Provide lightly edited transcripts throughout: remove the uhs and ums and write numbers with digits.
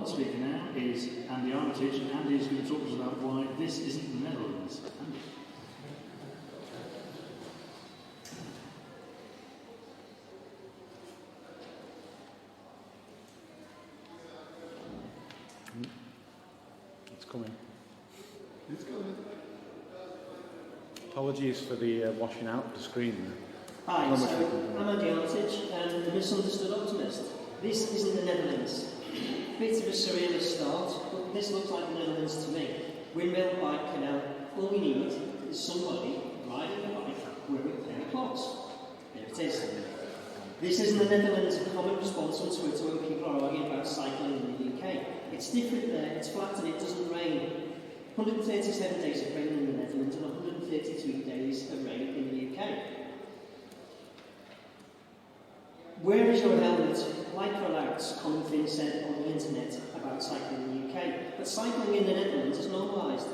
final speaker now is Andi Armitage, and Andi is going to talk to us about why this isn't the Netherlands. Andi. It's coming. It's coming. Apologies for the washing out of the screen there. Hi, so I'm Andi Armitage, and the misunderstood optimist. This isn't the Netherlands. Bit of a surrealist start, but this looks like the Netherlands to me. Windmill, bike, canal. All we need is somebody riding a bike wearing a pair of clogs. There it is. This isn't the Netherlands. A common response on Twitter when people are arguing about cycling in the UK. It's different there. It's flat and it doesn't rain. 137 days of rain in the Netherlands and 133 days of rain in the UK. Where is your helmet? Like rollouts, Colin Finn said on the internet about cycling in the UK. But cycling in the Netherlands is normalised.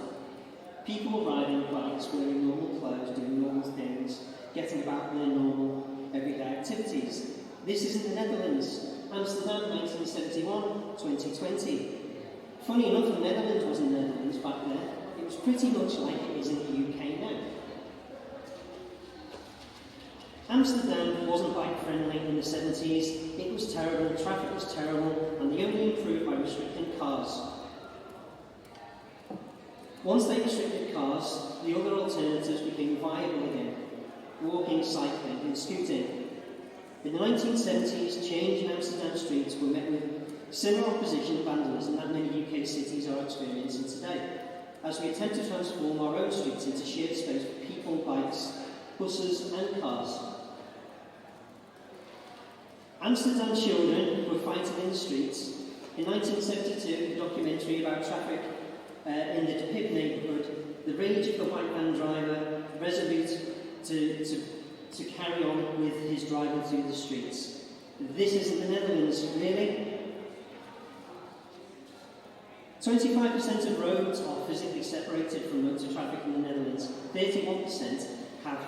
People riding bikes, wearing normal clothes, doing normal things, getting about their normal everyday activities. This isn't the Netherlands. Amsterdam, 1971, 2020. Funny enough, the Netherlands wasn't the Netherlands back then. It was pretty much like it is in the UK now. Amsterdam wasn't bike-friendly in the 70s. It was terrible, traffic was terrible, and they only improved by restricting cars. Once they restricted cars, the other alternatives became viable again. Walking, cycling, and scooting. In the 1970s, change in Amsterdam streets were met with similar opposition and vandalism that many UK cities are experiencing today, as we attempt to transform our own streets into shared space for people, bikes, buses and cars. Amsterdam children were fighting in the streets. In 1972, a documentary about traffic in the De Pip neighbourhood, the rage of the white van driver, resolute to carry on with his driving through the streets. This isn't the Netherlands, really. 25% of roads are physically separated from motor traffic in the Netherlands. 31% have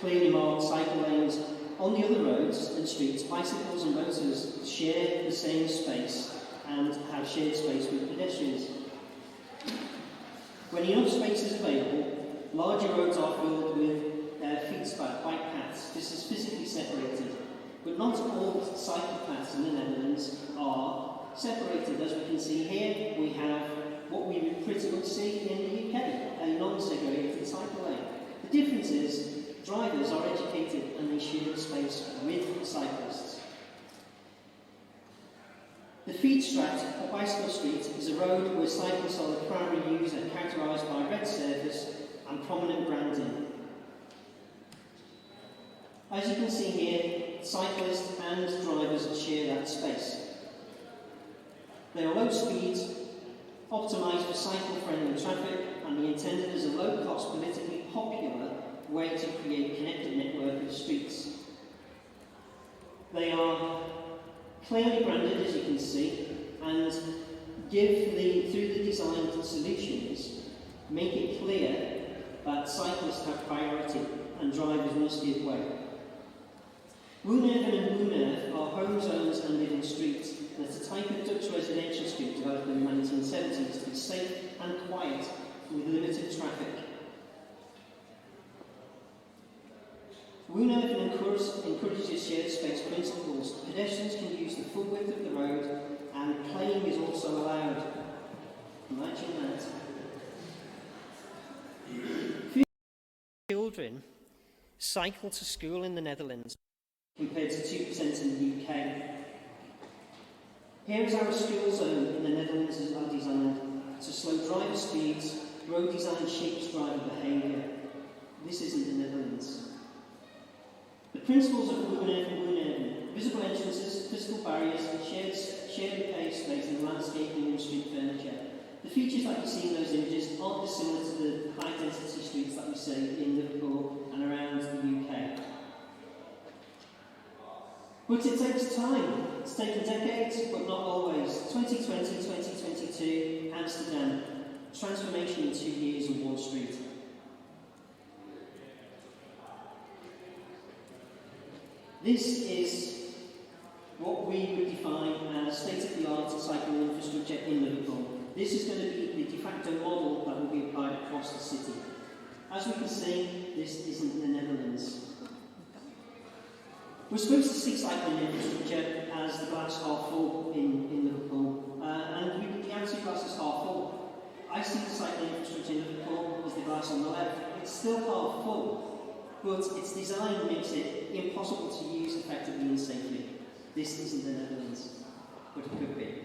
clearly marked cycle lanes. On the other roads and streets, bicycles and motors share the same space and have shared space with pedestrians. When enough space is available, larger roads are filled with bike paths. This is physically separated, but not all cycle paths in the Netherlands are separated. As we can see here, we have what we would pretty much see in the UK, a non-segregated cycle lane. The difference is drivers are educated and they share the space with cyclists. The Fietsstraat, or bicycle street, is a road where cyclists are the primary user, characterised by red surface and prominent branding. As you can see here, cyclists and drivers share that space. They are low speeds, optimised for cycle-friendly traffic, and they intended as a low-cost, politically popular way to create a connected network of streets. They are clearly branded, as you can see, and through the design solutions, make it clear that cyclists have priority and drivers must give way. Woonerven and Woonerve are home zones and living streets, and it's a type of Dutch residential street developed in the 1970s to be safe and quiet with limited traffic. Woonerven encourages shared space principles. Pedestrians can use the full width of the road, and playing is also allowed. Imagine that. Children cycle to school in the Netherlands, compared to 2% in the UK. Here is how a school zone in the Netherlands is designed to slow driver speeds. Road design shapes driver behaviour. This isn't the Netherlands. The principles of Woonerven: visible entrances, physical barriers, shared paved space, and landscaping and street furniture. The features that you see in those images aren't dissimilar to the high-density streets that we see in Liverpool and around the UK. But it takes time. It's taken decades, but not always. 2020, 2022, Amsterdam. Transformation in 2 years and 1 street. This is what we would define as state-of-the-art cycling infrastructure We're supposed to see cycling infrastructure as the glass half full in Liverpool, and the answer glass is half full. I see the cycling infrastructure in Liverpool as the glass on the left. It's still half full, but its design makes it impossible to use effectively and safely. This isn't the Netherlands, but it could be.